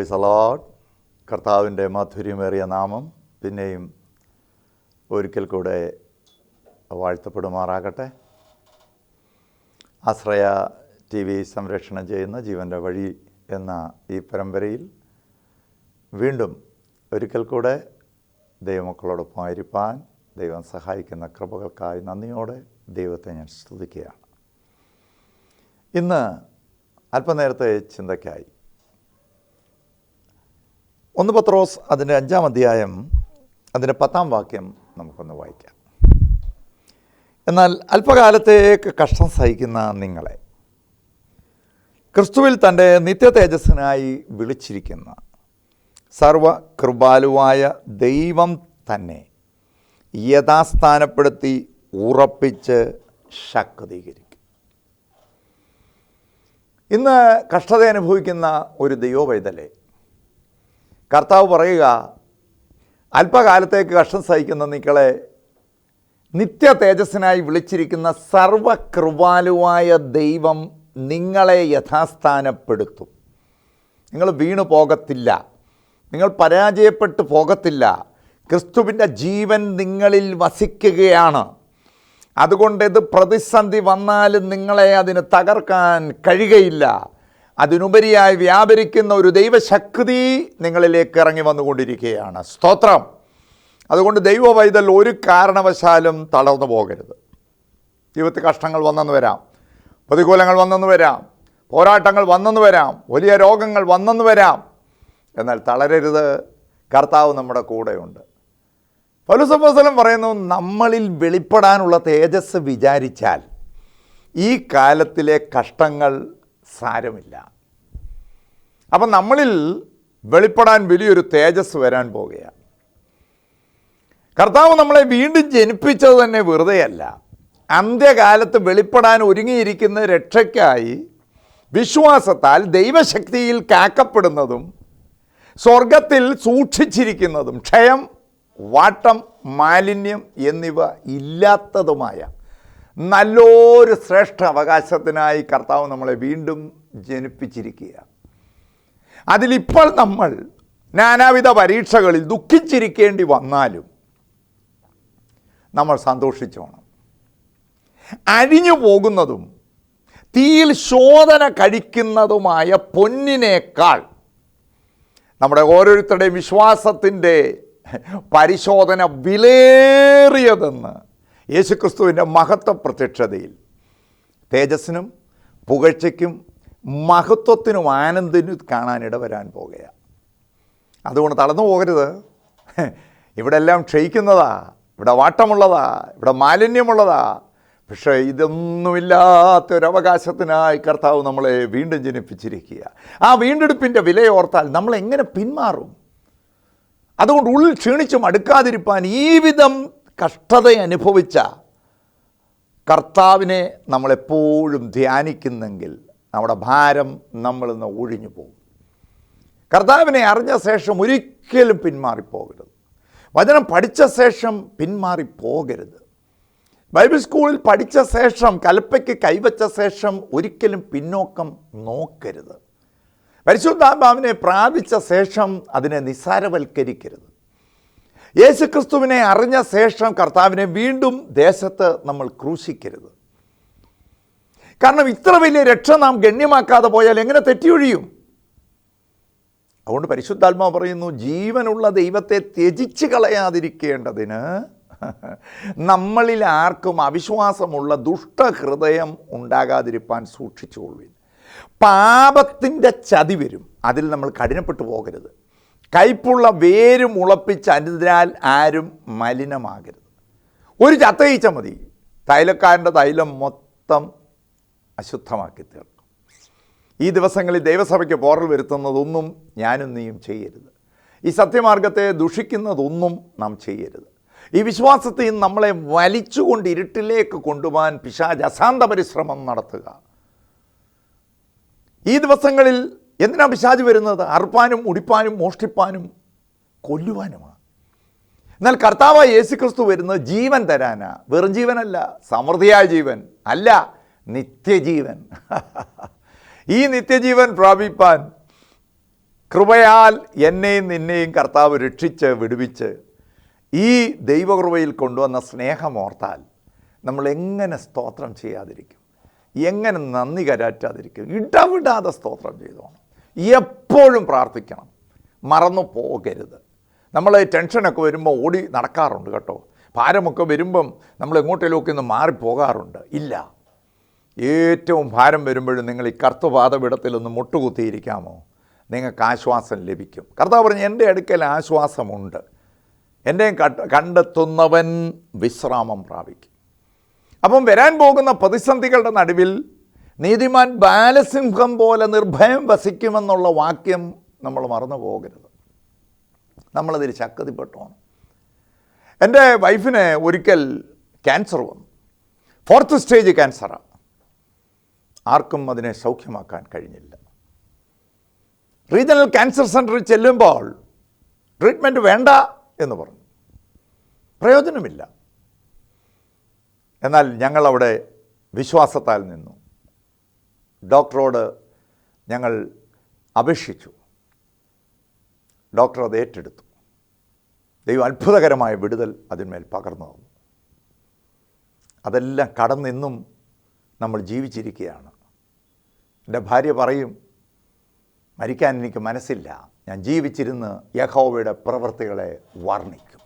Price the Lord. കർത്താവിൻ്റെ മാധുര്യമേറിയ നാമം പിന്നെയും ഒരിക്കൽ കൂടെ വാഴ്ത്തപ്പെടുമാറാകട്ടെ. ആശ്രയ TV സംരക്ഷണം ചെയ്യുന്ന ജീവൻ്റെ വഴി എന്ന ഈ പരമ്പരയിൽ വീണ്ടും ഒരിക്കൽ കൂടെ ദൈവമക്കളോടൊപ്പമായിരിക്കാൻ ദൈവം സഹായിക്കുന്ന കൃപകൾക്കായി നന്ദിയോടെ ദൈവത്തെ ഞാൻ സ്തുതിക്കുകയാണ്. ഇന്ന് അല്പനേരത്തെ ചിന്തയ്ക്കായി 1 പത്രോസ് അതിൻ്റെ 5-ാം അധ്യായം അതിൻ്റെ 10-ാം വാക്യം നമുക്കൊന്ന് വായിക്കാം. എന്നാൽ അല്പകാലത്തേക്ക് കഷ്ടം സഹിക്കുന്ന നിങ്ങളെ ക്രിസ്തുവിൽ തൻ്റെ നിത്യ തേജസ്സിനായി വിളിച്ചിരിക്കുന്ന സർവകൃപാലുവായ ദൈവം തന്നെ യഥാസ്ഥാനപ്പെടുത്തി ഉറപ്പിച്ച് ശക്തീകരിക്കും. ഇന്ന് കഷ്ടത അനുഭവിക്കുന്ന ഒരു ദൈവപൈതലെ കർത്താവ് പറയുക, അല്പകാലത്തേക്ക് കഷ്ടം സഹിക്കുന്ന നിങ്ങളെ നിത്യ തേജസ്സിനായി വിളിച്ചിരിക്കുന്ന സർവകൃപാലുവായ ദൈവം നിങ്ങളെ യഥാസ്ഥാനപ്പെടുത്തും. നിങ്ങൾ വീണു പോകത്തില്ല, നിങ്ങൾ പരാജയപ്പെട്ടു പോകത്തില്ല. ക്രിസ്തുവിൻ്റെ ജീവൻ നിങ്ങളിൽ വസിക്കുകയാണ്. അതുകൊണ്ട് ഇത് പ്രതിസന്ധി വന്നാലും നിങ്ങളെ അതിന് തകർക്കാൻ കഴിയുകയില്ല. അതിനുപരിയായി വ്യാപരിക്കുന്ന ഒരു ദൈവശക്തി നിങ്ങളിലേക്ക് ഇറങ്ങി വന്നുകൊണ്ടിരിക്കുകയാണ്. സ്തോത്രം. അതുകൊണ്ട് ദൈവവൈതൽ ഒരു കാരണവശാലും തളർന്നു പോകരുത്. ജീവിതത്തിൽ കഷ്ടങ്ങൾ വന്നെന്ന് വരാം, പ്രതികൂലങ്ങൾ വന്നെന്ന് വരാം, പോരാട്ടങ്ങൾ വന്നെന്ന് വരാം, വലിയ രോഗങ്ങൾ വന്നെന്ന് വരാം. എന്നാൽ തളരരുത്, കർത്താവ് നമ്മുടെ കൂടെയുണ്ട്. പൗലോസ് അപ്പോസ്തലൻ പറയുന്നു, നമ്മളിൽ വെളിപ്പെടാനുള്ള തേജസ് വിചാരിച്ചാൽ ഈ കാലത്തിലെ കഷ്ടങ്ങൾ സാരമില്ല. അപ്പം നമ്മളിൽ വെളിപ്പെടാൻ വലിയൊരു തേജസ് വരാൻ പോകുകയാണ്. കർത്താവ് നമ്മളെ വീണ്ടും ജനിപ്പിച്ചത് തന്നെ വെറുതെയല്ല. അന്ത്യകാലത്ത് വെളിപ്പെടാൻ ഒരുങ്ങിയിരിക്കുന്ന രക്ഷയ്ക്കായി വിശ്വാസത്താൽ ദൈവശക്തിയിൽ കാക്കപ്പെടുന്നതും സ്വർഗത്തിൽ സൂക്ഷിച്ചിരിക്കുന്നതും ക്ഷയം, വാട്ടം, മാലിന്യം എന്നിവ ഇല്ലാത്തതുമായ നല്ലൊരു ശ്രേഷ്ഠ അവകാശത്തിനായി കർത്താവ് നമ്മളെ വീണ്ടും ജനിപ്പിച്ചിരിക്കുക. അതിലിപ്പോൾ നമ്മൾ നാനാവിധ പരീക്ഷകളിൽ ദുഃഖിച്ചിരിക്കേണ്ടി വന്നാലും നമ്മൾ സന്തോഷിച്ചോണം. അഴിഞ്ഞു പോകുന്നതും തീയിൽ ശോധന കഴിക്കുന്നതുമായ പൊന്നിനേക്കാൾ നമ്മുടെ ഓരോരുത്തരുടെയും വിശ്വാസത്തിൻ്റെ പരിശോധന വിലയേറിയതെന്ന് യേശുക്രിസ്തുവിൻ്റെ മഹത്വ പ്രത്യക്ഷതയിൽ തേജസ്സിനും പുകഴ്ചയ്ക്കും മഹത്വത്തിനും ആനന്ദനും കാണാനിട വരാൻ പോകുകയാണ്. അതുകൊണ്ട് തളർന്നു പോകരുത്. ഇവിടെ എല്ലാം ക്ഷയിക്കുന്നതാ, ഇവിടെ വാട്ടമുള്ളതാ, ഇവിടെ മാലിന്യമുള്ളതാ. പക്ഷേ ഇതൊന്നുമില്ലാത്തൊരവകാശത്തിനായി കർത്താവ് നമ്മളെ വീണ്ടും ജനിപ്പിച്ചിരിക്കുക. ആ വീണ്ടെടുപ്പിൻ്റെ വിലയോർത്താൽ നമ്മൾ എങ്ങനെ പിന്മാറും? അതുകൊണ്ട് ഉള്ളിൽ ക്ഷീണിച്ചു മടുക്കാതിരിപ്പാൻ ഈ വിധം കഷ്ടത അനുഭവിച്ച കർത്താവിനെ നമ്മളെപ്പോഴും ധ്യാനിക്കുന്നെങ്കിൽ നമ്മുടെ ഭാരം നമ്മളിൽ നിന്ന് ഒഴിഞ്ഞു പോകും. കർത്താവിനെ അറിഞ്ഞ ശേഷം ഒരിക്കലും പിന്മാറിപ്പോകരുത്. വചനം പഠിച്ച ശേഷം പിന്മാറിപ്പോകരുത്. ബൈബിൾ സ്കൂളിൽ പഠിച്ച ശേഷം, കൽപ്പയ്ക്ക് കൈവച്ച ശേഷം ഒരിക്കലും പിന്നോക്കം നോക്കരുത്. പരിശുദ്ധാത്മാവിനെ പ്രാപിച്ച ശേഷം അതിനെ നിസ്സാരവൽക്കരിക്കരുത്. യേശുക്രിസ്തുവിനെ അറിഞ്ഞ ശേഷം കർത്താവിനെ വീണ്ടും ദേശത്ത് നമ്മൾ ക്രൂശിക്കരുത്. കാരണം ഇത്ര വലിയ രക്ഷ നാം ഗണ്യമാക്കാതെ പോയാൽ എങ്ങനെ തെറ്റിയൊഴിയും? അതുകൊണ്ട് പരിശുദ്ധാത്മാവ് പറയുന്നു, ജീവനുള്ള ദൈവത്തെ ത്യജിച്ച് കളയാതിരിക്കേണ്ടതിന് നമ്മളിൽ ആർക്കും അവിശ്വാസമുള്ള ദുഷ്ടഹൃദയം ഉണ്ടാകാതിരിപ്പാൻ സൂക്ഷിച്ചുകൊള്ളുവിൻ. പാപത്തിൻ്റെ ചതി വരും, അതിൽ നമ്മൾ കഠിനപ്പെട്ടു പോകരുത്. കയ്പുള്ള വേര് മുളപ്പിച്ച് അതിനാൽ ആരും മലിനമാകരുത്. ഒരു ചത്തയിച്ച മതി, തൈലക്കാരൻ്റെ തൈലം മൊത്തം അശുദ്ധമാക്കി തീർക്കും. ഈ ദിവസങ്ങളിൽ ദൈവസഭയ്ക്ക് പോറൽ വരുത്തുന്നതൊന്നും ഞാനും നീയും ചെയ്യരുത്. ഈ സത്യമാർഗത്തെ ദുഷിക്കുന്നതൊന്നും നാം ചെയ്യരുത്. ഈ വിശ്വാസത്തിൽ നമ്മളെ വലിച്ചുകൊണ്ട് ഇരുട്ടിലേക്ക് കൊണ്ടുപോകാൻ പിശാച് അശാന്ത പരിശ്രമം നടത്തുക. ഈ ദിവസങ്ങളിൽ എന്തിനാ പിശാച് വരുന്നത്? അറുപ്പാനും ഉടിപ്പാനും മോഷ്ടിപ്പാനും കൊല്ലുവാനുമാണ്. എന്നാൽ കർത്താവായ യേശുക്രിസ്തു വരുന്നത് ജീവൻ തരാനാ. വെറും ജീവനല്ല, സമൃദ്ധിയായ ജീവൻ അല്ല, നിത്യജീവൻ. ഈ നിത്യജീവൻ പ്രാപിപ്പാൻ കൃപയാൽ എന്നെയും നിന്നെയും കർത്താവ് രക്ഷിച്ച് വിടുവിച്ച് ഈ ദൈവകൃപയിൽ കൊണ്ടുവന്ന സ്നേഹമോർത്താൽ നമ്മൾ എങ്ങനെ സ്തോത്രം ചെയ്യാതിരിക്കും, എങ്ങനെ നന്ദി കരാറ്റാതിരിക്കും? ഇടവിടാതെ സ്തോത്രം ചെയ്തോണം, എപ്പോഴും പ്രാർത്ഥിക്കണം, മറന്നു പോകരുത്. നമ്മൾ ടെൻഷനൊക്കെ വരുമ്പോൾ ഓടി നടക്കാറുണ്ട് കേട്ടോ. ഭാരമൊക്കെ വരുമ്പം നമ്മൾ എങ്ങോട്ടേലൊക്കെ ഒന്ന് മാറിപ്പോകാറുണ്ട്. ഇല്ല, ഏറ്റവും ഭാരം വരുമ്പോഴും നിങ്ങൾ ഈ കർത്തപാദപീഠത്തിലൊന്ന് മുട്ടുകുത്തിയിരിക്കാമോ? നിങ്ങൾക്ക് ആശ്വാസം ലഭിക്കും. കർത്താവ് പറഞ്ഞു, എൻ്റെ അടുക്കൽ ആശ്വാസമുണ്ട്, എന്നെ കണ്ടെത്തുന്നവൻ വിശ്രാമം പ്രാപിക്കും. അപ്പം വരാൻ പോകുന്ന പ്രതിസന്ധികളുടെ നടുവിൽ നീതിമാൻ ബാലസിംഹം പോലെ നിർഭയം വസിക്കുമെന്നുള്ള വാക്യം നമ്മൾ മറന്നു പോകരുത്. നമ്മളതിൽ ശക്തിപ്പെട്ടോണം. എൻ്റെ വൈഫിന് ഒരിക്കൽ ക്യാൻസർ വന്നു, 4th സ്റ്റേജ് ക്യാൻസറാണ്. ആർക്കും അതിനെ സൗഖ്യമാക്കാൻ കഴിഞ്ഞില്ല. റീജിയണൽ ക്യാൻസർ സെൻറ്ററിൽ ചെല്ലുമ്പോൾ ട്രീറ്റ്മെൻറ്റ് വേണ്ട എന്ന് പറഞ്ഞു, പ്രയോജനമില്ല. എന്നാൽ ഞങ്ങളവിടെ വിശ്വാസത്താൽ നിന്നു. ഡോക്ടറോട് ഞങ്ങൾ അപേക്ഷിച്ചു, ഡോക്ടർ അത് ഏറ്റെടുത്തു. ദൈവം അത്ഭുതകരമായ വിടുതൽ അതിന്മേൽ പകർന്നു തന്നു. അതെല്ലാം കടന്നിന്നും നമ്മൾ ജീവിച്ചിരിക്കുകയാണ്. എൻ്റെ ഭാര്യ പറയും, മരിക്കാൻ എനിക്ക് മനസ്സില്ല, ഞാൻ ജീവിച്ചിരുന്ന് യഹോവയുടെ പ്രവൃത്തികളെ വർണ്ണിക്കും.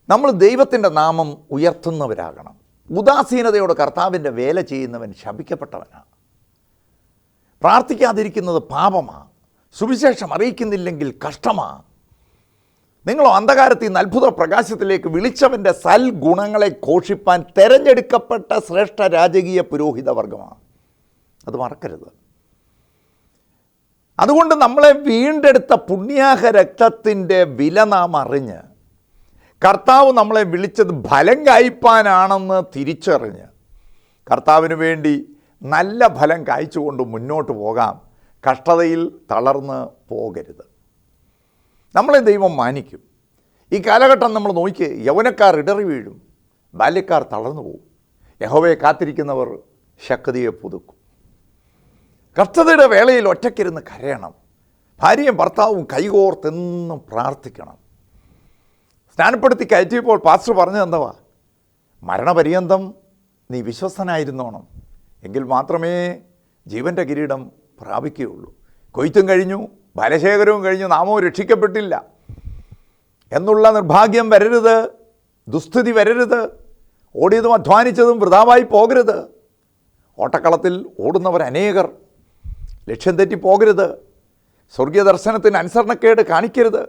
നമ്മൾ ദൈവത്തിൻ്റെ നാമം ഉയർത്തുന്നവരാകണം. ഉദാസീനതയോടെ കർത്താവിൻ്റെ വേല ചെയ്യുന്നവൻ ശപിക്കപ്പെട്ടവനാണ്. പ്രാർത്ഥിക്കാതിരിക്കുന്നത് പാപമാണ്. സുവിശേഷം അറിയിക്കുന്നില്ലെങ്കിൽ കഷ്ടമാണ്. നിങ്ങളോ അന്ധകാരത്തിൽ നിന്ന് അത്ഭുത പ്രകാശത്തിലേക്ക് വിളിച്ചവൻ്റെ സൽഗുണങ്ങളെ ഘോഷിപ്പാൻ തിരഞ്ഞെടുക്കപ്പെട്ട ശ്രേഷ്ഠ രാജകീയ പുരോഹിത വർഗമാണ്. അത് മറക്കരുത്. അതുകൊണ്ട് നമ്മളെ വീണ്ടെടുത്ത പുണ്യാഹ രക്തത്തിൻ്റെ വില നാം അറിഞ്ഞ്, കർത്താവ് നമ്മളെ വിളിച്ചത് ഫലം കായ്പാനാണെന്ന് തിരിച്ചറിഞ്ഞ്, കർത്താവിന് വേണ്ടി നല്ല ഫലം കായ്ച്ചുകൊണ്ട് മുന്നോട്ട് പോകാം. കഷ്ടതയിൽ തളർന്ന് പോകരുത്. നമ്മളെ ദൈവം മാനിക്കും. ഈ കാലഘട്ടം നമ്മൾ നോക്കി, യൗവനക്കാർ ഇടറി വീഴും, ബാല്യക്കാർ തളർന്നു പോകും. യഹോവയെ കാത്തിരിക്കുന്നവർ ശക്തിയെ പുതുക്കും. കഷ്ടതയുടെ വേളയിൽ ഒറ്റയ്ക്കിരുന്ന് കരയണം. ഭാര്യയും ഭർത്താവും കൈകോർത്തെന്നും പ്രാർത്ഥിക്കണം. സ്നാനപ്പെടുത്തി കയറ്റിയപ്പോൾ പാസ്റ്റർ പറഞ്ഞു തന്നവാ, മരണപര്യന്തം നീ വിശ്വസ്തനായിരുന്നോണം, എങ്കിൽ മാത്രമേ ജീവൻ്റെ കിരീടം പ്രാപിക്കുകയുള്ളൂ. കൊയ്ത്തും കഴിഞ്ഞു, ബലശേഖരവും കഴിഞ്ഞു, നാമോ രക്ഷിക്കപ്പെട്ടില്ല എന്നുള്ള നിർഭാഗ്യം വരരുത്, ദുസ്ഥിതി വരരുത്. ഓടിയതും അധ്വാനിച്ചതും വൃഥാവായി പോകരുത്. ഓട്ടക്കളത്തിൽ ഓടുന്നവർ അനേകർ. ലക്ഷ്യം തെറ്റി പോകരുത്. സ്വർഗീയ ദർശനത്തിന് അനുസരണക്കേട് കാണിക്കരുത്.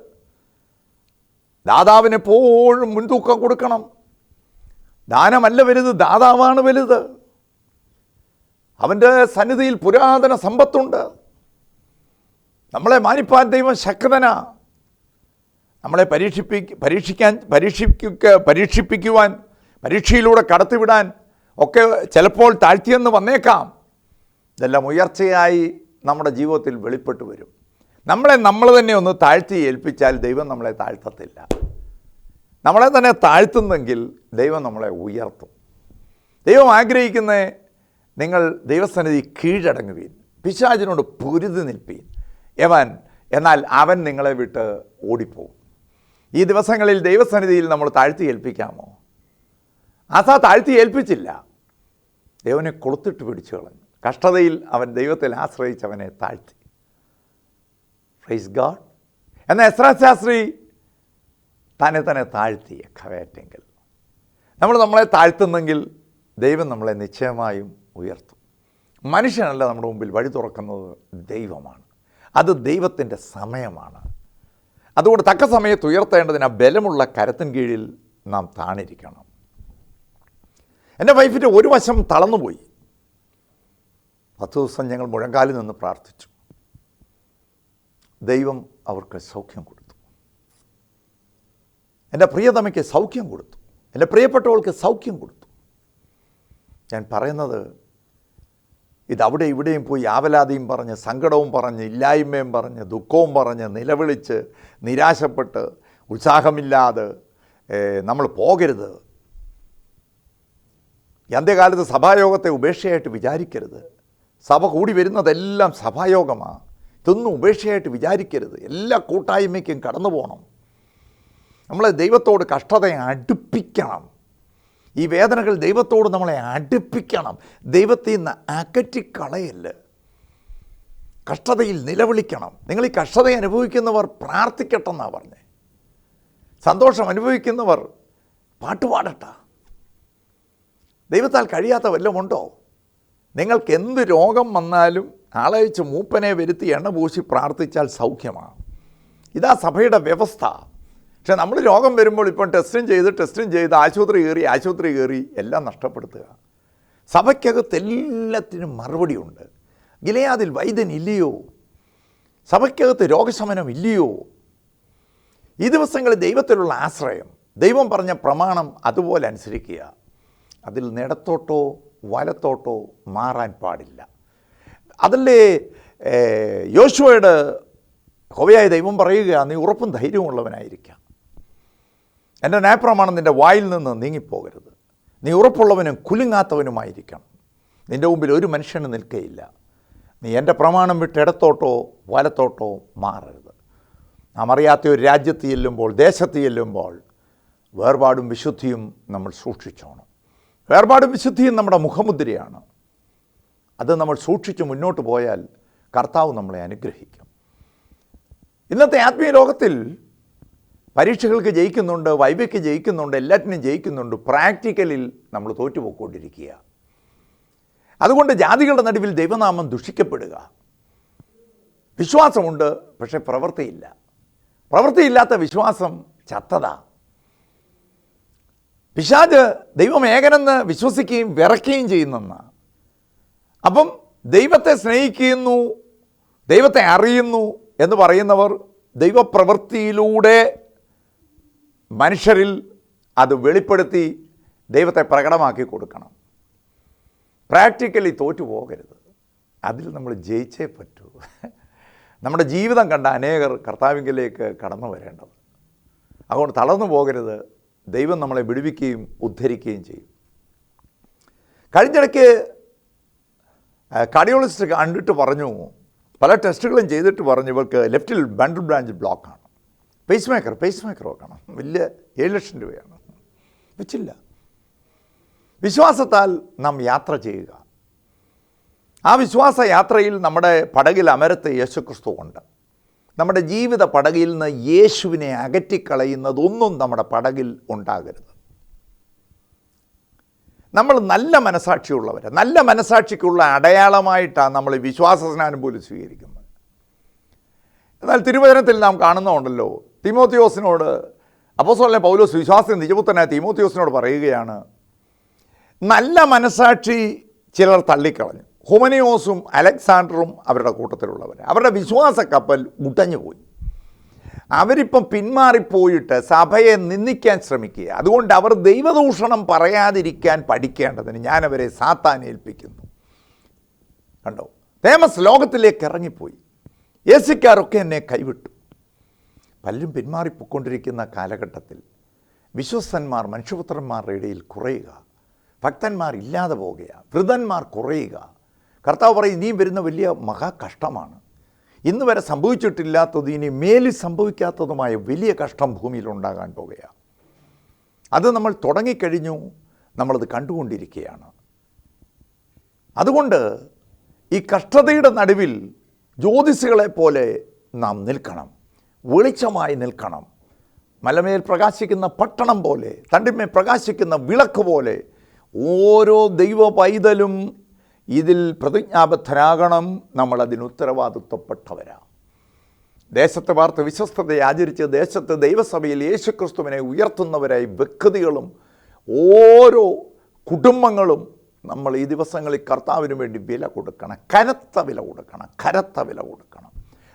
ദാതാവിനെപ്പോഴും മുൻതൂക്കം കൊടുക്കണം. ദാനമല്ല വലുത്, ദാതാവാണ് വലുത്. അവൻ്റെ സന്നിധിയിൽ പുരാതന സമ്പത്തുണ്ട്. നമ്മളെ മാനിപ്പാൻ ദൈവം ശക്തനാ. നമ്മളെ പരീക്ഷിപ്പിക്കുവാൻ, പരീക്ഷയിലൂടെ കടത്തിവിടാൻ ഒക്കെ ചിലപ്പോൾ താഴ്ത്തിയെന്ന് വന്നേക്കാം. ഇതെല്ലാം ഉയർച്ചയായി നമ്മുടെ ജീവിതത്തിൽ വെളിപ്പെട്ടു വരും. നമ്മൾ തന്നെ ഒന്ന് താഴ്ത്തി ഏൽപ്പിച്ചാൽ ദൈവം നമ്മളെ താഴ്ത്തത്തില്ല. നമ്മളെ തന്നെ താഴ്ത്തുന്നെങ്കിൽ ദൈവം നമ്മളെ ഉയർത്തും. ദൈവം ആഗ്രഹിക്കുന്ന നിങ്ങൾ ദൈവസന്നിധി കീഴടങ്ങുവീൻ, പിശാചിനോട് പൊരുതി നിൽപ്പീൻ. എന്നാൽ അവൻ നിങ്ങളെ വിട്ട് ഓടിപ്പോവും. ഈ ദിവസങ്ങളിൽ ദൈവസന്നിധിയിൽ നമ്മൾ താഴ്ത്തി ഏൽപ്പിക്കാമോ? ആസാ താഴ്ത്തി ഏൽപ്പിച്ചില്ല, ദൈവനെ കൊളുത്തിട്ട് പിടിച്ചു കളഞ്ഞു. കഷ്ടതയിൽ അവൻ ദൈവത്തിൽ ആശ്രയിച്ചവനെ താഴ്ത്തി. Praise God. എന്നാൽ എസ്രാ ശാസ്ത്രി തന്നെ താഴ്ത്തി കവേറ്റെങ്കിൽ. നമ്മളെ താഴ്ത്തുന്നെങ്കിൽ ദൈവം നമ്മളെ നിശ്ചയമായും ഉയർത്തും. മനുഷ്യനല്ല നമ്മുടെ മുമ്പിൽ വഴി തുറക്കുന്നത്, ദൈവമാണ്. അത് ദൈവത്തിൻ്റെ സമയമാണ്. അതുകൊണ്ട് തക്ക സമയത്ത് ഉയർത്തേണ്ടതിന് ആ ബലമുള്ള കരത്തിൻ കീഴിൽ നാം താണിരിക്കണം. എൻ്റെ വൈഫിൻ്റെ ഒരു വശം തളർന്നുപോയി. 10 ദിവസം ഞങ്ങൾ മുഴങ്കാലിൽ നിന്ന് പ്രാർത്ഥിച്ചു. ദൈവം അവർക്ക് സൗഖ്യം കൊടുത്തു. എൻ്റെ പ്രിയതമയ്ക്ക് സൗഖ്യം കൊടുത്തു. എൻ്റെ പ്രിയപ്പെട്ടവൾക്ക് സൗഖ്യം കൊടുത്തു. ഞാൻ പറയുന്നത്, ഇതവിടെ ഇവിടെയും പോയി ആവലാതിയും പറഞ്ഞ്, സങ്കടവും പറഞ്ഞ്, ഇല്ലായ്മയും പറഞ്ഞ്, ദുഃഖവും പറഞ്ഞ്, നിലവിളിച്ച്, നിരാശപ്പെട്ട്, ഉത്സാഹമില്ലാതെ നമ്മൾ പോകരുത്. ഈ അന്ത്യകാലത്ത് സഭായോഗത്തെ ഉപേക്ഷയായിട്ട് വിചാരിക്കരുത്. സഭ കൂടി വരുന്നതെല്ലാം സഭായോഗമാണ്. ഇതൊന്നും ഉപേക്ഷയായിട്ട് വിചാരിക്കരുത്. എല്ലാ കൂട്ടായ്മയ്ക്കും കടന്നു പോകണം. നമ്മളെ ദൈവത്തോട് കഷ്ടതയെ അടുപ്പിക്കണം. ഈ വേദനകൾ ദൈവത്തോട് നമ്മളെ അടുപ്പിക്കണം. ദൈവത്തിൽ നിന്ന് അകറ്റിക്കളയല്ല. കഷ്ടതയിൽ നിലവിളിക്കണം. നിങ്ങൾ ഈ കഷ്ടത അനുഭവിക്കുന്നവർ പ്രാർത്ഥിക്കട്ടെന്നാണ് പറഞ്ഞത്. സന്തോഷം അനുഭവിക്കുന്നവർ പാട്ടുപാടട്ട. ദൈവത്താൽ കഴിയാത്ത വല്ലതുമുണ്ടോ? നിങ്ങൾക്ക് എന്ത് രോഗം വന്നാലും ആളയച്ച് മൂപ്പനെ വരുത്തി എണ്ണ പൂശി പ്രാർത്ഥിച്ചാൽ സൗഖ്യമാണ്. ഇതാ സഭയുടെ വ്യവസ്ഥ. പക്ഷേ നമ്മൾ രോഗം വരുമ്പോൾ ഇപ്പം ടെസ്റ്റും ചെയ്ത് ആശുപത്രി കയറി എല്ലാം നഷ്ടപ്പെടുത്തുക. സഭയ്ക്കകത്ത് എല്ലാത്തിനും മറുപടിയുണ്ട്. ഗിലെയാദിൽ വൈദ്യൻ ഇല്ലയോ? സഭയ്ക്കകത്ത് രോഗശമനം ഇല്ലയോ? ഈ ദിവസങ്ങളിൽ ദൈവത്തിലുള്ള ആശ്രയം, ദൈവം പറഞ്ഞ പ്രമാണം അതുപോലെ അനുസരിക്കുക. അതിൽ ഇടത്തോട്ടോ വലത്തോട്ടോ മാറാൻ പാടില്ല. അതല്ലേ യോശുവയോട് യഹോവയായ ദൈവം പറയുക, നീ ഉറപ്പും ധൈര്യമുള്ളവനായിരിക്കാം. എൻ്റെ ന്യായപ്രമാണം നിൻ്റെ വായിൽ നിന്ന് നീങ്ങിപ്പോകരുത്. നീ ഉറപ്പുള്ളവനും കുലുങ്ങാത്തവനുമായിരിക്കണം. നിൻ്റെ മുമ്പിൽ ഒരു മനുഷ്യന് നിൽക്കയില്ല. നീ എൻ്റെ പ്രമാണം വിട്ട് ഇടത്തോട്ടോ വലത്തോട്ടോ മാറരുത്. നാം അറിയാത്ത ഒരു രാജ്യത്ത് ചെല്ലുമ്പോൾ, ദേശത്ത് ചെല്ലുമ്പോൾ വേർപാടും വിശുദ്ധിയും നമ്മൾ സൂക്ഷിച്ചോണം. വേർപാടും വിശുദ്ധിയും നമ്മുടെ മുഖമുദ്രയാണ്. അത് നമ്മൾ സൂക്ഷിച്ച് മുന്നോട്ട് പോയാൽ കർത്താവ് നമ്മളെ അനുഗ്രഹിക്കും. ഇന്നത്തെ ആത്മീയ ലോകത്തിൽ പരീക്ഷകൾക്ക് ജയിക്കുന്നുണ്ട്, വൈവയ്ക്ക് ജയിക്കുന്നുണ്ട്, എല്ലാറ്റിനും ജയിക്കുന്നുണ്ട്. പ്രാക്ടിക്കലിൽ നമ്മൾ തോറ്റുപോയിക്കൊണ്ടിരിക്കുക. അതുകൊണ്ട് ജാതികളുടെ നടുവിൽ ദൈവനാമം ദുഷിക്കപ്പെടുക. വിശ്വാസമുണ്ട്, പക്ഷേ പ്രവൃത്തിയില്ല. പ്രവൃത്തിയില്ലാത്ത വിശ്വാസം ചത്തത. പിശാച് ദൈവം ഏകനെന്ന് വിശ്വസിക്കുകയും വിറയ്ക്കുകയും ചെയ്യുന്നെന്ന്. അപ്പം ദൈവത്തെ സ്നേഹിക്കുന്നു, ദൈവത്തെ അറിയുന്നു എന്ന് പറയുന്നവർ ദൈവപ്രവൃത്തിയിലൂടെ മനുഷ്യരിൽ അത് വെളിപ്പെടുത്തി ദൈവത്തെ പ്രകടമാക്കി കൊടുക്കണം. പ്രാക്ടിക്കലി തോറ്റുപോകരുത്. അതിൽ നമ്മൾ ജയിച്ചേ പറ്റൂ. നമ്മുടെ ജീവിതം കണ്ട അനേകർ കർത്താവിലേക്ക് കടന്നു വരേണ്ടത്. അതുകൊണ്ട് തളർന്നു പോകരുത്. ദൈവം നമ്മളെ വിടുവിക്കുകയും ഉദ്ധരിക്കുകയും ചെയ്യും. കഴിഞ്ഞിടയ്ക്ക് കാർഡിയോളജിസ്റ്റ് കണ്ടിട്ട് പറഞ്ഞു, പല ടെസ്റ്റുകളും ചെയ്തിട്ട് പറഞ്ഞു, ഇവർക്ക് ലെഫ്റ്റിൽ ബണ്ടിൽ ബ്രാഞ്ച് ബ്ലോക്കാണ്. പേസ് മേക്കർ വെക്കണം. വലിയ 7 ലക്ഷം രൂപയാണ്. വെച്ചില്ല. വിശ്വാസത്താൽ നാം യാത്ര ചെയ്യുക. ആ വിശ്വാസ യാത്രയിൽ നമ്മുടെ പടകിൽ അമരത്ത് യേശുക്രിസ്തു ഉണ്ട്. നമ്മുടെ ജീവിത പടകിൽ നിന്ന് യേശുവിനെ അകറ്റിക്കളയുന്നതൊന്നും നമ്മുടെ പടകിൽ ഉണ്ടാകരുത്. നമ്മൾ നല്ല മനസാക്ഷിയുള്ളവർ, നല്ല മനസാക്ഷിക്കുള്ള അടയാളമായിട്ടാണ് നമ്മൾ വിശ്വാസസ്നാനം പോലും സ്വീകരിക്കുന്നത്. എന്നാൽ തിരുവചനത്തിൽ നാം കാണുന്നുണ്ടല്ലോ, തീമോത്തിയോസിനോട് അപ്പോസ്തലനായ പൗലോസ് വിശ്വാസി നിജപുത്രനായ തീമോത്തിയോസിനോട് പറയുകയാണ്, നല്ല മനസാക്ഷി ചിലർ തള്ളിക്കളഞ്ഞു. ഹുമനിയോസും അലക്സാണ്ടറും അവരുടെ കൂട്ടത്തിലുള്ളവർ. അവരുടെ വിശ്വാസ കപ്പൽ ഉടഞ്ഞുപോയി. അവരിപ്പം പിന്മാറിപ്പോയിട്ട് സഭയെ നിന്ദിക്കാൻ ശ്രമിക്കുക. അതുകൊണ്ട് അവർ ദൈവദൂഷണം പറയാതിരിക്കാൻ പഠിക്കേണ്ടതിന് ഞാനവരെ സാത്താനെ ഏൽപ്പിക്കുന്നു. കണ്ടോ, തേമസ് ലോകത്തിലേക്ക് ഇറങ്ങിപ്പോയി. യേശുക്കാരൊക്കെ എന്നെ കൈവിട്ടു. പലരും പിന്മാറിപ്പോയിക്കൊണ്ടിരിക്കുന്ന കാലഘട്ടത്തിൽ വിശ്വസ്തന്മാർ മനുഷ്യപുത്രന്മാരുടെ ഇടയിൽ കുറയുക, ഭക്തന്മാർ ഇല്ലാതെ പോകുക, വൃതന്മാർ കുറയുക. കർത്താവ് പറയും, ഇനിയും വരുന്ന വലിയ മഹാകഷ്ടമാണ്. ഇന്ന് വരെ സംഭവിച്ചിട്ടില്ലാത്തത്, ഇനി മേലിൽ സംഭവിക്കാത്തതുമായ വലിയ കഷ്ടം ഭൂമിയിൽ ഉണ്ടാകാൻ പോകുകയാണ്. അത് നമ്മൾ തുടങ്ങിക്കഴിഞ്ഞു, നമ്മളത് കണ്ടുകൊണ്ടിരിക്കുകയാണ്. അതുകൊണ്ട് ഈ കഷ്ടതയുടെ നടുവിൽ ജ്യോതിഷികളെ പോലെ നാം നിൽക്കണം, വെളിച്ചമായി നിൽക്കണം. മലമേൽ പ്രകാശിക്കുന്ന പട്ടണം പോലെ, തണ്ടിന്മേൽ പ്രകാശിക്കുന്ന വിളക്ക് പോലെ ഓരോ ദൈവ പൈതലും ഇതിൽ പ്രതിജ്ഞാബദ്ധരാകണം. നമ്മളതിന് ഉത്തരവാദിത്വപ്പെട്ടവരാണ്. ദേശത്തെ വാർത്ത വിശ്വസ്തതയെ ആചരിച്ച് ദേശത്ത് ദൈവസഭയിൽ യേശുക്രിസ്തുവിനെ ഉയർത്തുന്നവരായി വ്യക്തികളും ഓരോ കുടുംബങ്ങളും നമ്മൾ ഈ ദിവസങ്ങളിൽ കർത്താവിന് വേണ്ടി വില കൊടുക്കണം. കനത്ത വില കൊടുക്കണം.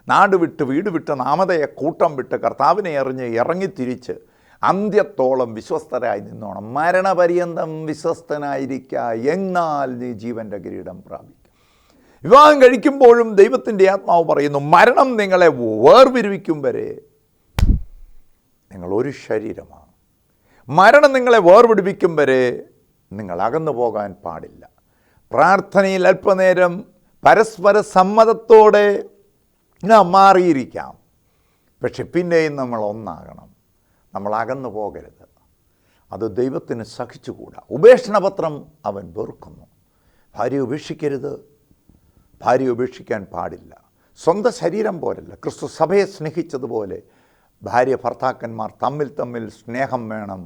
നാട് വിട്ട് വീട് വിട്ട് നാമതയെ കൂട്ടം വിട്ട് കർത്താവിനെ എറിഞ്ഞ് ഇറങ്ങിത്തിരിച്ച് അന്ത്യത്തോളം വിശ്വസ്തരായി നിന്നോണം. മരണപര്യന്തം വിശ്വസ്തനായിരിക്കുക, എന്നാൽ നീ ജീവൻ്റെ കിരീടം പ്രാപിക്കും. വിവാഹം കഴിക്കുമ്പോഴും ദൈവത്തിൻ്റെ ആത്മാവ് പറയുന്നു, മരണം നിങ്ങളെ വേർപിരിവിക്കും വരെ നിങ്ങൾ ഒരു ശരീരമാണ്. മരണം നിങ്ങളെ വേർപിടിപ്പിക്കും വരെ നിങ്ങൾ അകന്നു പോകാൻ പാടില്ല. പ്രാർത്ഥനയിൽ അല്പനേരം പരസ്പര സമ്മതത്തോടെ നാം മാറിയിരിക്കാം, പക്ഷെ പിന്നെയും നമ്മൾ ഒന്നാകണം. നമ്മൾ അകന്നു പോകരുത്. അത് ദൈവത്തിന് സഹിച്ചുകൂടാ. ഉപേക്ഷണപത്രം അവൻ വെറുക്കുന്നു. ഭാര്യയെ ഉപേക്ഷിക്കരുത്. ഭാര്യയെ ഉപേക്ഷിക്കാൻ പാടില്ല. സ്വന്തം ശരീരം പോലല്ല, ക്രിസ്തു സഭയെ സ്നേഹിച്ചതുപോലെ ഭാര്യ ഭർത്താക്കന്മാർ തമ്മിൽ തമ്മിൽ സ്നേഹം വേണം,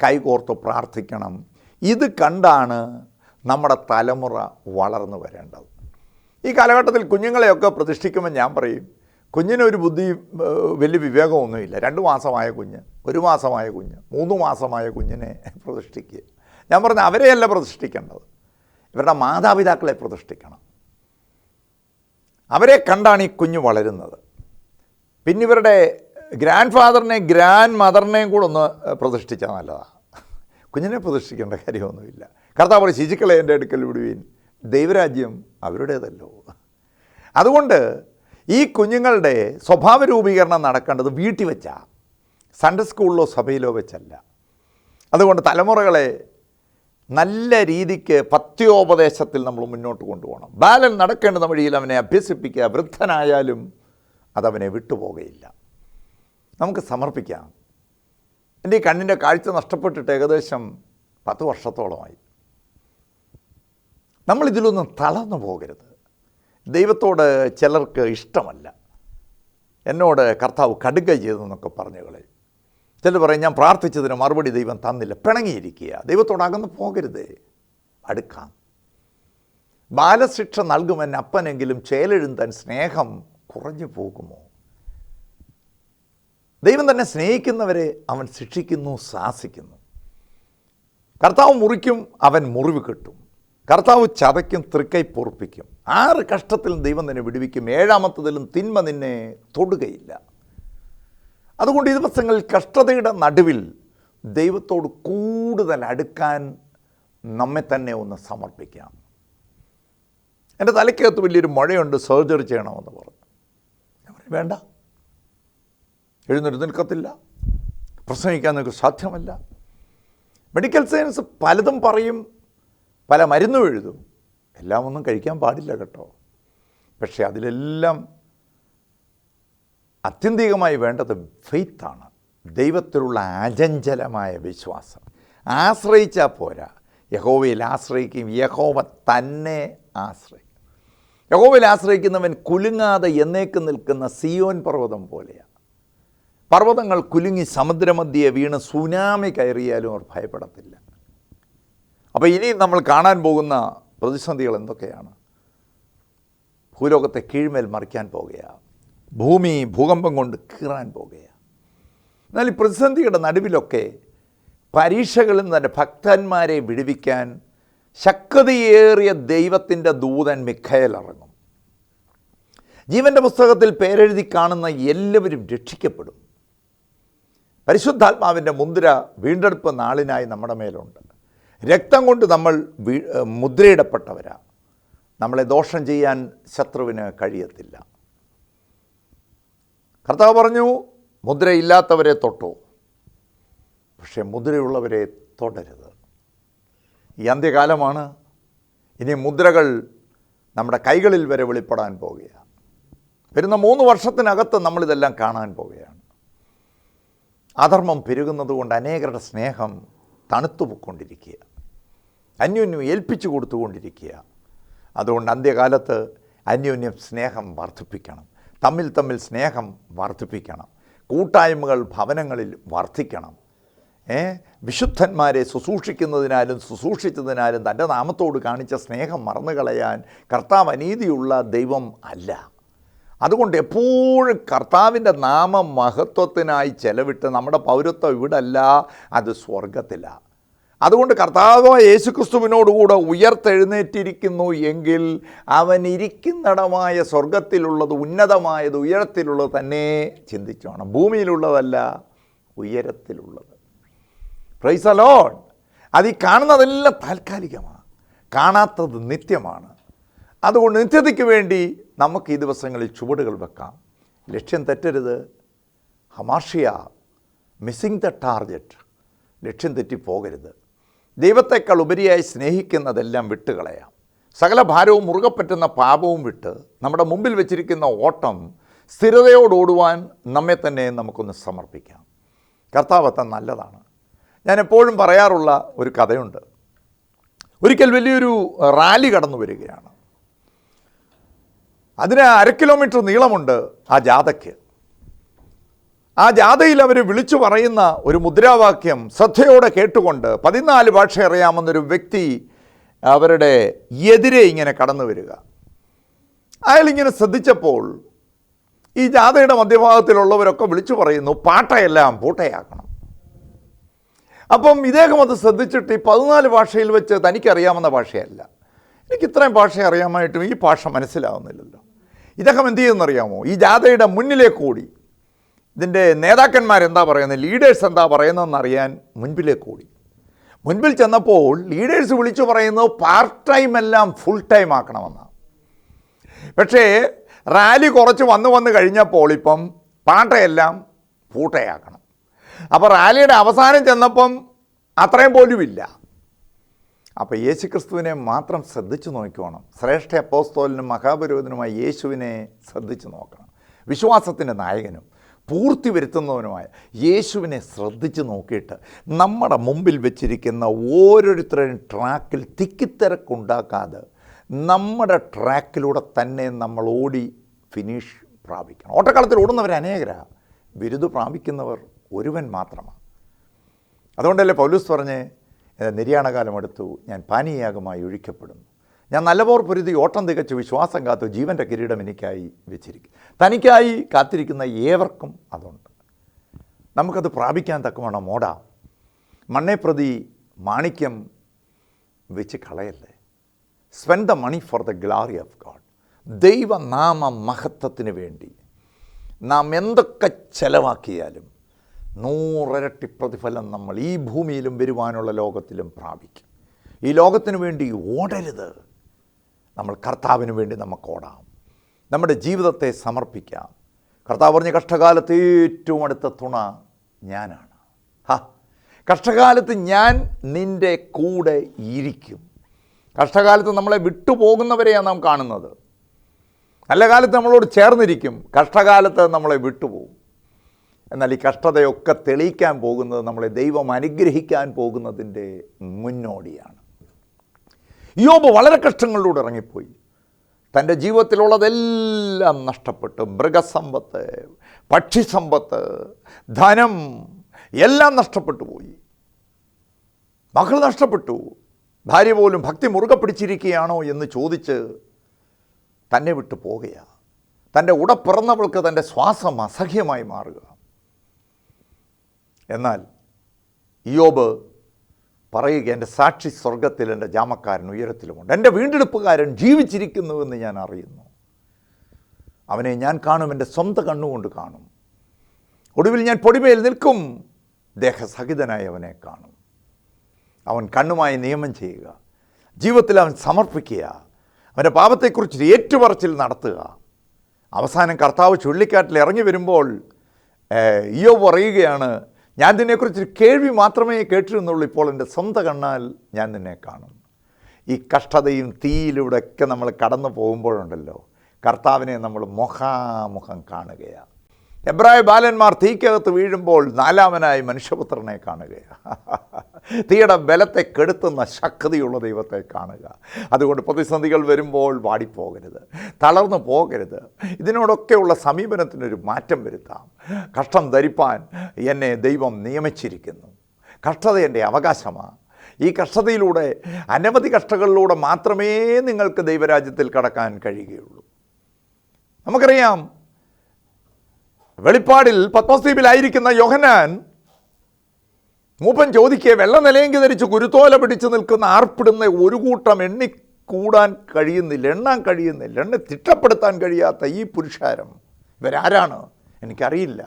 കൈകോർത്ത് പ്രാർത്ഥിക്കണം. ഇത് കണ്ടാണ് നമ്മുടെ തലമുറ വളർന്നു വരേണ്ടത്. ഈ കാലഘട്ടത്തിൽ കുഞ്ഞുങ്ങളെയൊക്കെ പ്രതിഷ്ഠിക്കുമ്പോൾ ഞാൻ പറയും, കുഞ്ഞിനൊരു ബുദ്ധി വലിയ വിവേകമൊന്നുമില്ല. 2 മാസമായ കുഞ്ഞ്, 1 മാസമായ കുഞ്ഞ്, 3 മാസമായ കുഞ്ഞിനെ പ്രതിഷ്ഠിക്കുക. ഞാൻ പറഞ്ഞ അവരെയല്ല പ്രതിഷ്ഠിക്കേണ്ടത്, ഇവരുടെ മാതാപിതാക്കളെ പ്രതിഷ്ഠിക്കണം. അവരെ കണ്ടാണ് ഈ കുഞ്ഞ് വളരുന്നത്. പിന്നെ ഇവരുടെ ഗ്രാൻഡ് ഫാദറിനെയും ഗ്രാൻഡ് മദറിനെയും കൂടെ ഒന്ന് പ്രതിഷ്ഠിച്ചാൽ നല്ലതാണ്. കുഞ്ഞിനെ പ്രതിഷ്ഠിക്കേണ്ട കാര്യമൊന്നുമില്ല. കർത്താവ് ശിശുക്കളെ എൻ്റെ അടുക്കൽ വിടുവീൻ, ദൈവരാജ്യം അവരുടേതല്ലോ. അതുകൊണ്ട് ഈ കുഞ്ഞുങ്ങളുടെ സ്വഭാവ രൂപീകരണം നടക്കേണ്ടത് വീട്ടിൽ വെച്ചാണ്, സൺഡേ സ്കൂളിലോ സഭയിലോ വെച്ചല്ല. അതുകൊണ്ട് തലമുറകളെ നല്ല രീതിക്ക് പഥ്യോപദേശത്തിൽ നമ്മൾ മുന്നോട്ട് കൊണ്ടുപോകണം. ബാലൻ നടക്കേണ്ടുന്ന വഴിയിൽ അവനെ അഭ്യസിപ്പിക്കുക. വൃദ്ധനായാലും അതവനെ വിട്ടുപോകുകയില്ല. നമുക്ക് സമർപ്പിക്കാം. എൻ്റെ ഈ കണ്ണിൻ്റെ കാഴ്ച നഷ്ടപ്പെട്ടിട്ട് ഏകദേശം 10 വർഷത്തോളമായി. നമ്മളിതിലൊന്നും തളർന്നു പോകരുത്. ദൈവത്തോട് ചിലർക്ക് ഇഷ്ടമല്ല. എന്നോട് കർത്താവ് കടുക ചെയ്തെന്നൊക്കെ പറഞ്ഞു കളയും. ചിലർ പറയും, ഞാൻ പ്രാർത്ഥിച്ചതിന് മറുപടി ദൈവം തന്നില്ല. പിണങ്ങിയിരിക്കുക. ദൈവത്തോടകന്ന് പോകരുതേ, അടുക്കാം. ബാലശിക്ഷ നൽകുമെന്ന് അപ്പനെങ്കിലും ചേലെഴുതാൻ സ്നേഹം കുറഞ്ഞു പോകുമോ? ദൈവം തന്നെ സ്നേഹിക്കുന്നവരെ അവൻ ശിക്ഷിക്കുന്നു, ശാസിക്കുന്നു. കർത്താവ് മുറിക്കും, അവൻ മുറിവ് കിട്ടും. കർത്താവ് ചതയ്ക്കും, തൃക്കൈ പൊറുപ്പിക്കും. 6 കഷ്ടത്തിലും ദൈവം നിന്നെ വിടുവിക്കും. 7-ാമത്തതിലും തിന്മ നിന്നെ തൊടുകയില്ല. അതുകൊണ്ട് ഈ ദിവസങ്ങളിൽ കഷ്ടതയുടെ നടുവിൽ ദൈവത്തോട് കൂടുതൽ അടുക്കാൻ നമ്മെ തന്നെ ഒന്ന് സമർപ്പിക്കാം. എൻ്റെ തലയ്ക്കകത്ത് വലിയൊരു മുഴയുണ്ട്, സർജറി ചെയ്യണമെന്ന് പറഞ്ഞു. ഞാൻ പറഞ്ഞു, വേണ്ട, എഴുന്നേറ്റ് നിൽക്കത്തില്ല, പ്രസംഗിക്കാൻ നിങ്ങൾക്ക് സാധ്യമല്ല. മെഡിക്കൽ സയൻസ് പലതും പറയും, പല മരുന്നും എഴുതും. എല്ലാം ഒന്നും കഴിക്കാൻ പാടില്ല കേട്ടോ. പക്ഷേ അതിലെല്ലാം ആത്യന്തികമായി വേണ്ടത് ഫെയ്ത്താണ്, ദൈവത്തിലുള്ള അചഞ്ചലമായ വിശ്വാസം. ആശ്രയിച്ചാൽ പോരാ, യഹോവയിൽ ആശ്രയിക്കും. യഹോവ തന്നെ ആശ്രയിക്കും. യഹോവയിൽ ആശ്രയിക്കുന്നവൻ കുലുങ്ങാതെ എന്നേക്കും നിൽക്കുന്ന സിയോൻ പർവ്വതം പോലെയാണ്. പർവ്വതങ്ങൾ കുലുങ്ങി സമുദ്രമധ്യേ വീണ് സുനാമി കയറിയാലും അവർ ഭയപ്പെടത്തില്ല. അപ്പോൾ ഇനിയും നമ്മൾ കാണാൻ പോകുന്ന പ്രതിസന്ധികൾ എന്തൊക്കെയാണ്? ഭൂലോകത്തെ കീഴ്മേൽ മറിക്കാൻ പോകുകയാണ്. ഭൂമി ഭൂകമ്പം കൊണ്ട് കീറാൻ പോകുകയാണ്. എന്നാൽ ഈ പ്രതിസന്ധിയുടെ നടുവിലൊക്കെ പരീക്ഷകളിൽ നിന്ന് തന്നെ ഭക്തന്മാരെ വിടുവിക്കാൻ ശക്തിയേറിയ ദൈവത്തിൻ്റെ ദൂതൻ മിഖായേൽ ഇറങ്ങും. ജീവൻ്റെ പുസ്തകത്തിൽ പേരെഴുതി കാണുന്ന എല്ലാവരും രക്ഷിക്കപ്പെടും. പരിശുദ്ധാത്മാവിൻ്റെ മുദ്ര വീണ്ടെടുപ്പ് നാളിനായി നമ്മുടെ മേലുണ്ട്. രക്തം കൊണ്ട് നമ്മൾ മുദ്രയിടപ്പെട്ടവരാ. നമ്മളെ ദോഷം ചെയ്യാൻ ശത്രുവിന് കഴിയത്തില്ല. കർത്താവ് പറഞ്ഞു, മുദ്രയില്ലാത്തവരെ തൊട്ടോ, പക്ഷേ മുദ്രയുള്ളവരെ തൊടരുത്. ഈ അന്ത്യകാലമാണ്. ഇനി മുദ്രകൾ നമ്മുടെ കൈകളിൽ വരെ വെളിപ്പെടാൻ പോകുകയാണ്. വരുന്ന 3 വർഷത്തിനകത്ത് നമ്മളിതെല്ലാം കാണാൻ പോവുകയാണ്. അധർമ്മം പെരുകുന്നത് കൊണ്ട് അനേകരുടെ സ്നേഹം തണുത്തുപോയിക്കൊണ്ടിരിക്കുക, അന്യോന്യം ഏൽപ്പിച്ചു കൊടുത്തുകൊണ്ടിരിക്കുക. അതുകൊണ്ട് അന്ത്യകാലത്ത് അന്യോന്യം സ്നേഹം വർദ്ധിപ്പിക്കണം. തമ്മിൽ തമ്മിൽ സ്നേഹം വർദ്ധിപ്പിക്കണം. കൂട്ടായ്മകൾ ഭവനങ്ങളിൽ വർദ്ധിക്കണം. വിശുദ്ധന്മാരെ ശുശ്രൂഷിക്കുന്നതിനാലും ശുശ്രൂഷിച്ചതിനാലും തൻ്റെ നാമത്തോട് കാണിച്ച സ്നേഹം മറന്നുകളയാൻ കർത്താവ് അനീതിയുള്ള ദൈവം അല്ല. അതുകൊണ്ട് എപ്പോഴും കർത്താവിൻ്റെ നാമം മഹത്വത്തിനായി ചെലവിട്ട് നമ്മുടെ പൗരത്വം ഇവിടല്ല, അത് സ്വർഗത്തിലാണ്. അതുകൊണ്ട് കർത്താവ് യേശുക്രിസ്തുവിനോടുകൂടെ ഉയർത്തെഴുന്നേറ്റിരിക്കുന്നു എങ്കിൽ അവൻ ഇരിക്കുന്നിടമായ സ്വർഗത്തിലുള്ളത്, ഉന്നതമായത്, ഉയരത്തിലുള്ളത് തന്നെ ചിന്തിച്ചു വേണം. ഭൂമിയിലുള്ളതല്ല, ഉയരത്തിലുള്ളത്. Praise the lord. അത് ഈ കാണുന്നതെല്ലാം താൽക്കാലികമാണ്, കാണാത്തത് നിത്യമാണ്. അതുകൊണ്ട് നിത്യതയ്ക്ക് വേണ്ടി നമുക്ക് ഈ ദിവസങ്ങളിൽ ചുവടുകൾ വെക്കാം. ലക്ഷ്യം തെറ്റരുത്. ഹമാഷിയ, മിസ്സിങ് ദ ടാർഗറ്റ്. ലക്ഷ്യം തെറ്റിപ്പോകരുത്. ദൈവത്തെക്കാൾ ഉപരിയായി സ്നേഹിക്കുന്നതെല്ലാം വിട്ടുകളയാം. സകല ഭാരവും മുറുകെ പറ്റുന്ന പാപവും വിട്ട് നമ്മുടെ മുമ്പിൽ വെച്ചിരിക്കുന്ന ഓട്ടം സ്ഥിരതയോടോടുവാൻ നമ്മെ തന്നെ നമുക്കൊന്ന് സമർപ്പിക്കാം. കർത്താവ് അത്ര നല്ലതാണ്. ഞാൻ എപ്പോഴും പറയാറുള്ള ഒരു കഥയുണ്ട്. ഒരിക്കൽ വലിയൊരു റാലി കടന്നു വരികയാണ്. അതിന് 1/2 കിലോമീറ്റർ നീളമുണ്ട് ആ ജാഥയ്ക്ക്. ആ ജാഥയിൽ അവർ വിളിച്ചു പറയുന്ന ഒരു മുദ്രാവാക്യം ശ്രദ്ധയോടെ കേട്ടുകൊണ്ട് 14 ഭാഷ അറിയാമെന്നൊരു വ്യക്തി അവരുടെ എതിരെ ഇങ്ങനെ കടന്നു വരിക. അയാളിങ്ങനെ ശ്രദ്ധിച്ചപ്പോൾ ഈ ജാഥയുടെ മധ്യഭാഗത്തിലുള്ളവരൊക്കെ വിളിച്ചു പറയുന്നു, പാട്ടയെല്ലാം പൂട്ടയാക്കണം. അപ്പം ഇദ്ദേഹം അത് ശ്രദ്ധിച്ചിട്ട് ഈ 14 ഭാഷയിൽ വെച്ച് തനിക്കറിയാവുന്ന ഭാഷയല്ല, എനിക്ക് ഇത്രയും ഭാഷ അറിയാമായിട്ടും ഈ ഭാഷ മനസ്സിലാവുന്നില്ലല്ലോ. ഇദ്ദേഹം എന്ത് ചെയ്യുമെന്നറിയാമോ? ഈ ജാഥയുടെ മുന്നിലേക്ക് ഓടി. ഇതിൻ്റെ നേതാക്കന്മാരെന്താ പറയുന്നത്, ലീഡേഴ്സ് എന്താ പറയുന്നതെന്നറിയാൻ മുൻപിലേക്ക് ഓടി. മുൻപിൽ ചെന്നപ്പോൾ ലീഡേഴ്സ് വിളിച്ചു പറയുന്നത് പാർട്ട് ടൈം എല്ലാം ഫുൾ ടൈം ആക്കണമെന്നാണ്. പക്ഷേ റാലി കുറച്ച് വന്ന് കഴിഞ്ഞപ്പോൾ ഇപ്പം പാട്ടയെല്ലാം പൂട്ടയാക്കണം. അപ്പോൾ റാലിയുടെ അവസാനം ചെന്നപ്പം അത്രയും പോലും ഇല്ല. അപ്പോൾ യേശുക്രിസ്തുവിനെ മാത്രം ശ്രദ്ധിച്ചു നോക്കണം. ശ്രേഷ്ഠ അപ്പോസ്തലനും മഹാപുരോഹിതനുമായ യേശുവിനെ ശ്രദ്ധിച്ചു നോക്കണം. വിശ്വാസത്തിൻ്റെ നായകനും പൂർത്തി വരുത്തുന്നവനുമായ യേശുവിനെ ശ്രദ്ധിച്ച് നോക്കിയിട്ട് നമ്മുടെ മുമ്പിൽ വെച്ചിരിക്കുന്ന ഓരോരുത്തരുടെയും ട്രാക്കിൽ തിക്കിത്തിരക്കുണ്ടാക്കാതെ നമ്മുടെ ട്രാക്കിലൂടെ തന്നെ നമ്മൾ ഓടി ഫിനിഷ് പ്രാപിക്കണം. ഓട്ടക്കളത്തിൽ ഓടുന്നവർ അനേകരാണ്, ബിരുദ പ്രാപിക്കുന്നവർ ഒരുവൻ മാത്രമാണ്. അതുകൊണ്ടല്ലേ പൗലോസ് പറഞ്ഞ്, നിര്യാണകാലം അടുത്തു, ഞാൻ പാനീയാഗമായി ഒഴിക്കപ്പെടുന്നു, ഞാൻ നല്ലപോർ പൊരുതി ഓട്ടം തികച്ചു വിശ്വാസം കാത്തു, ജീവൻ്റെ കിരീടം എനിക്കായി വെച്ചിരിക്കും. തനിക്കായി കാത്തിരിക്കുന്ന ഏവർക്കും അതുണ്ട്. നമുക്കത് പ്രാപിക്കാൻ തക്കവണ്ണം ഓടാം. മണ്ണെ പ്രതി മാണിക്യം വെച്ച് കളയല്ലേ. Spend the money for the glory of God. ദൈവനാമ മഹത്വത്തിന് വേണ്ടി നാം എന്തൊക്കെ ചെലവാക്കിയാലും 100 ഇരട്ടി പ്രതിഫലം നമ്മൾ ഈ ഭൂമിയിലും വരുവാനുള്ള ലോകത്തിലും പ്രാപിക്കും. ഈ ലോകത്തിന് വേണ്ടി ഓടരുത്, നമ്മൾ കർത്താവിന് വേണ്ടി നമുക്ക് ഓടാം. നമ്മുടെ ജീവിതത്തെ സമർപ്പിക്കാം. കർത്താവ് പറഞ്ഞ കഷ്ടകാലത്ത് ഏറ്റവും അടുത്ത തുണ ഞാനാണ്. കഷ്ടകാലത്ത് ഞാൻ നിൻ്റെ കൂടെ ഇരിക്കും. കഷ്ടകാലത്ത് നമ്മളെ വിട്ടുപോകുന്നവരെയാണ് നാം കാണുന്നത്. നല്ല കാലത്ത് നമ്മളോട് ചേർന്നിരിക്കും, കഷ്ടകാലത്ത് നമ്മളെ വിട്ടുപോകും. എന്നാൽ ഈ കഷ്ടതയൊക്കെ തെളിയിക്കാൻ പോകുന്നത് നമ്മളെ ദൈവം അനുഗ്രഹിക്കാൻ പോകുന്നതിൻ്റെ മുന്നോടിയാണ്. യോബ് വളരെ കഷ്ടങ്ങളിലൂടെ ഇറങ്ങിപ്പോയി. തൻ്റെ ജീവിതത്തിലുള്ളതെല്ലാം നഷ്ടപ്പെട്ടു. മൃഗസമ്പത്ത്, പക്ഷിസമ്പത്ത്, ധനം എല്ലാം നഷ്ടപ്പെട്ടു പോയി. മക്കൾ നഷ്ടപ്പെട്ടു. ഭാര്യ പോലും ഭക്തി മുറുകെ പിടിച്ചിരിക്കുകയാണോ എന്ന് ചോദിച്ച് തന്നെ വിട്ടു പോകുകയാണ്. തൻ്റെ ഉടപ്പിറന്നവൾക്ക് തൻ്റെ ശ്വാസം അസഹ്യമായി മാറുക. എന്നാൽ യോബ് പറയുക, എൻ്റെ സാക്ഷി സ്വർഗത്തിൽ, എൻ്റെ ജാമക്കാരൻ ഉയരത്തിലുമുണ്ട്, എൻ്റെ വീണ്ടെടുപ്പുകാരൻ ജീവിച്ചിരിക്കുന്നുവെന്ന് ഞാൻ അറിയുന്നു. അവനെ ഞാൻ കാണും, എൻ്റെ സ്വന്തം കണ്ണുകൊണ്ട് കാണും. ഒടുവിൽ ഞാൻ പൊടിമേൽ നിൽക്കും, ദേഹസഹിതനായി അവനെ കാണും. അവൻ കണ്ണുമായി നിയമം ചെയ്യുക, ജീവിതത്തിൽ അവൻ സമർപ്പിക്കുക, അവൻ്റെ പാപത്തെക്കുറിച്ച് ഏറ്റുപറച്ചിൽ നടത്തുക. അവസാനം കർത്താവ് ചുഴലിക്കാറ്റിൽ ഇറങ്ങി വരുമ്പോൾ യോബ് പറയുകയാണ്, ഞാൻ നിന്നെക്കുറിച്ചൊരു കേൾവി മാത്രമേ കേട്ടിരുന്നുള്ളൂ, ഇപ്പോൾ എൻ്റെ സ്വന്തം കണ്ണാൽ ഞാൻ നിന്നെ കാണും. ഈ കഷ്ടതയും തീയിലൂടെയൊക്കെ നമ്മൾ കടന്നു പോകുമ്പോഴുണ്ടല്ലോ, കർത്താവിനെ നമ്മൾ മുഖാമുഖം കാണുകയാണ്. എബ്രായ ബാലന്മാർ തീക്കകത്ത് വീഴുമ്പോൾ 4-മനായി മനുഷ്യപുത്രനെ കാണുകയാണ്. തീയുടെ ബലത്തെ കെടുത്തുന്ന ശക്തിയുള്ള ദൈവത്തെ കാണുക. അതുകൊണ്ട് പ്രതിസന്ധികൾ വരുമ്പോൾ വാടിപ്പോകരുത്, തളർന്നു പോകരുത്. ഇതിനോടൊക്കെയുള്ള സമീപനത്തിനൊരു മാറ്റം വരുത്താം. കഷ്ടം ധരിപ്പാൻ എന്നെ ദൈവം നിയമിച്ചിരിക്കുന്നു. കഷ്ടത എൻ്റെ അവകാശമാണ്. ഈ കഷ്ടതയിലൂടെ, അനവധി കഷ്ടങ്ങളിലൂടെ മാത്രമേ നിങ്ങൾക്ക് ദൈവരാജ്യത്തിൽ കടക്കാൻ കഴിയുകയുള്ളൂ. നമുക്കറിയാം, വെളിപ്പാടിൽ പത്മോസ്ദ്വീപിലായിരിക്കുന്ന യോഹന്നാൻ മൂപ്പൻ ചോദിക്കുക, വെള്ള നിലയെങ്കി ധരിച്ച് കുരുത്തോല പിടിച്ച് നിൽക്കുന്ന ആർപ്പിടുന്ന ഒരു കൂട്ടം എണ്ണിക്കൂടാൻ കഴിയുന്നില്ല, എണ്ണാൻ കഴിയുന്നില്ല, എണ്ണി തിട്ടപ്പെടുത്താൻ കഴിയാത്ത ഈ പുരുഷാരം ഇവരാരാണ്? എനിക്കറിയില്ല.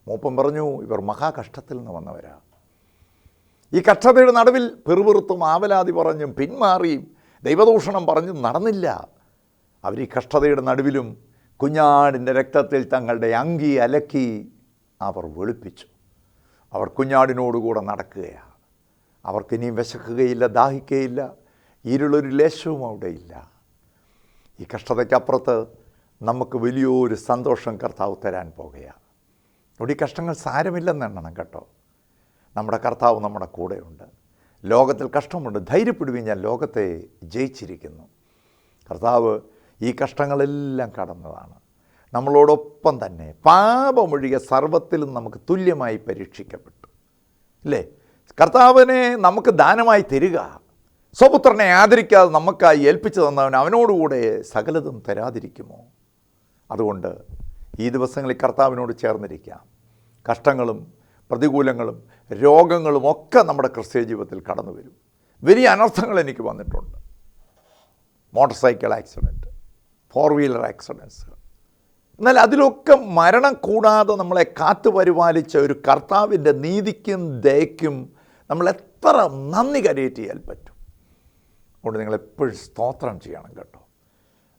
മൂപ്പൻ പറഞ്ഞു, ഇവർ മഹാകഷ്ടത്തിൽ നിന്ന് വന്നവരാ. ഈ കഷ്ടതയുടെ നടുവിൽ പെറുപെറുത്തും ആവലാതി പറഞ്ഞും പിന്മാറിയും ദൈവദൂഷണം പറഞ്ഞും നടന്നില്ല. അവർ ഈ കഷ്ടതയുടെ നടുവിലും കുഞ്ഞാടിൻ്റെ രക്തത്തിൽ തങ്ങളുടെ അങ്കി അലക്കി അവർ വെളുപ്പിച്ചു. അവർ കുഞ്ഞാടിനോടുകൂടെ നടക്കുകയാണ്. അവർക്കിനിയും വിശക്കുകയില്ല, ദാഹിക്കുകയില്ല, ഇരുളൊരു ലേശവും അവിടെയില്ല. ഈ കഷ്ടതയ്ക്കപ്പുറത്ത് നമുക്ക് വലിയൊരു സന്തോഷം കർത്താവ് തരാൻ പോകുകയാണ്. ഇവിടെ ഈ കഷ്ടങ്ങൾ സാരമില്ലെന്നെണ്ണണം കേട്ടോ. നമ്മുടെ കർത്താവ് നമ്മുടെ കൂടെയുണ്ട്. ലോകത്തിൽ കഷ്ടമുണ്ട്, ധൈര്യപ്പെടുകയും ഞാൻ ലോകത്തെ ജയിച്ചിരിക്കുന്നു. കർത്താവ് ഈ കഷ്ടങ്ങളെല്ലാം കടന്നതാണ്. നമ്മളോടൊപ്പം തന്നെ പാപമൊഴികെ സർവ്വത്തിലും നമുക്ക് തുല്യമായി പരീക്ഷിക്കപ്പെട്ടു അല്ലേ? കർത്താവിനെ നമുക്ക് ദാനമായി തരിക. സ്വപുത്രനെ ആദരിക്കാതെ നമുക്കായി ഏൽപ്പിച്ചു തന്നവൻ അവനോടുകൂടെ സകലതും തരാതിരിക്കുമോ? അതുകൊണ്ട് ഈ ദിവസങ്ങളിൽ കർത്താവിനോട് ചേർന്നിരിക്കാം. കഷ്ടങ്ങളും പ്രതികൂലങ്ങളും രോഗങ്ങളും ഒക്കെ നമ്മുടെ ക്രിസ്തീയ ജീവിതത്തിൽ കടന്നു വരും. വലിയ അനർത്ഥങ്ങൾ എനിക്ക് വന്നിട്ടുണ്ട്. Motor cycle accident, 4 wheeler accidents. എന്നാൽ അതിലൊക്കെ മരണം കൂടാതെ നമ്മളെ കാത്തു പരിപാലിച്ച ഒരു കർത്താവിൻ്റെ നീതിക്കും ദയയ്ക്കും നമ്മൾ എത്ര നന്ദി കരയേറ്റിയാൽ പറ്റും. അതുകൊണ്ട് നിങ്ങളെപ്പോഴും സ്തോത്രം ചെയ്യണം കേട്ടോ.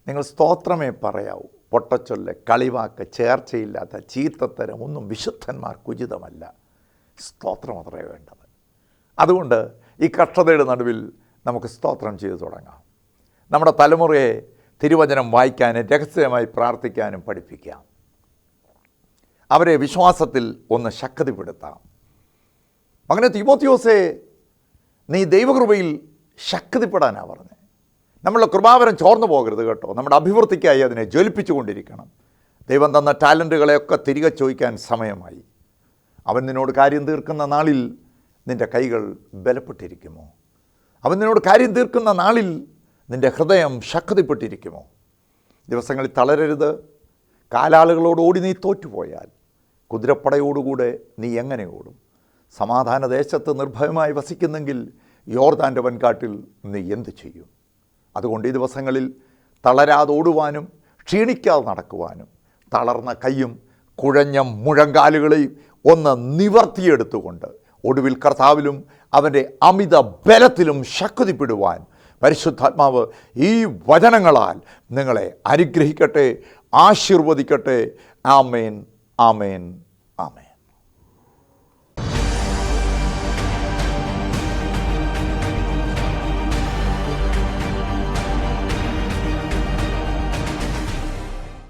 നിങ്ങൾ സ്തോത്രമേ പറയാവൂ. പൊട്ടച്ചൊല്ല്, കളിവാക്ക്, ചേർച്ചയില്ലാത്ത ചീത്തത്തരം ഒന്നും വിശുദ്ധന്മാർക്ക് ഉചിതമല്ല. സ്തോത്രം അത്രേ വേണ്ടത്. അതുകൊണ്ട് ഈ കഷ്ടതയുടെ നടുവിൽ നമുക്ക് സ്തോത്രം ചെയ്തു തുടങ്ങാം. നമ്മുടെ തലമുറയെ തിരുവചനം വായിക്കാനും രഹസ്യമായി പ്രാർത്ഥിക്കാനും പഠിപ്പിക്കാം. അവരെ വിശ്വാസത്തിൽ ഒന്ന് ശക്തിപ്പെടുത്താം. മകനെ തീമോത്തിയോസേ, നീ ദൈവകൃപയിൽ ശക്തിപ്പെടാനാണ് പറഞ്ഞത്. നമ്മളുടെ കൃപാവരം ചോർന്നു പോകരുത് കേട്ടോ. നമ്മുടെ അഭിവൃദ്ധിക്കായി അതിനെ ജ്വലിപ്പിച്ചുകൊണ്ടിരിക്കണം. ദൈവം തന്ന ടാലൻറ്റുകളെയൊക്കെ തിരികെ ചോദിക്കാൻ സമയമായി. അവൻ നിന്നോട് കാര്യം തീർക്കുന്ന നാളിൽ നിൻ്റെ കൈകൾ ബലപ്പെട്ടിരിക്കുമോ? അവൻ നിന്നോട് കാര്യം തീർക്കുന്ന നാളിൽ നിൻ്റെ ഹൃദയം ശക്തിപ്പെട്ടിരിക്കുമോ? ദിവസങ്ങളിൽ തളരരുത്. കാലാളുകളോട് ഓടി നീ തോറ്റുപോയാൽ കുതിരപ്പടയോടുകൂടെ നീ എങ്ങനെ ഓടും? സമാധാന ദേശത്ത് നിർഭയമായി വസിക്കുന്നെങ്കിൽ യോർദാൻ്റെ വൻകാട്ടിൽ നീ എന്തു ചെയ്യും? അതുകൊണ്ട് ഈ ദിവസങ്ങളിൽ തളരാതെ ഓടുവാനും ക്ഷീണിക്കാതെ നടക്കുവാനും തളർന്ന കൈയും കുഴഞ്ഞ മുഴങ്കാലുകളെയും ഒന്ന് നിവർത്തിയെടുത്തുകൊണ്ട് ഒടുവിൽ കർത്താവിലും അവൻ്റെ അമിത ബലത്തിലും ശക്തിപ്പെടുവാൻ പരിശുദ്ധാത്മാവ് ഈ വചനങ്ങളാൽ നിങ്ങളെ അനുഗ്രഹിക്കട്ടെ, ആശീർവദിക്കട്ടെ. ആമേൻ, ആമേൻ, ആമേൻ.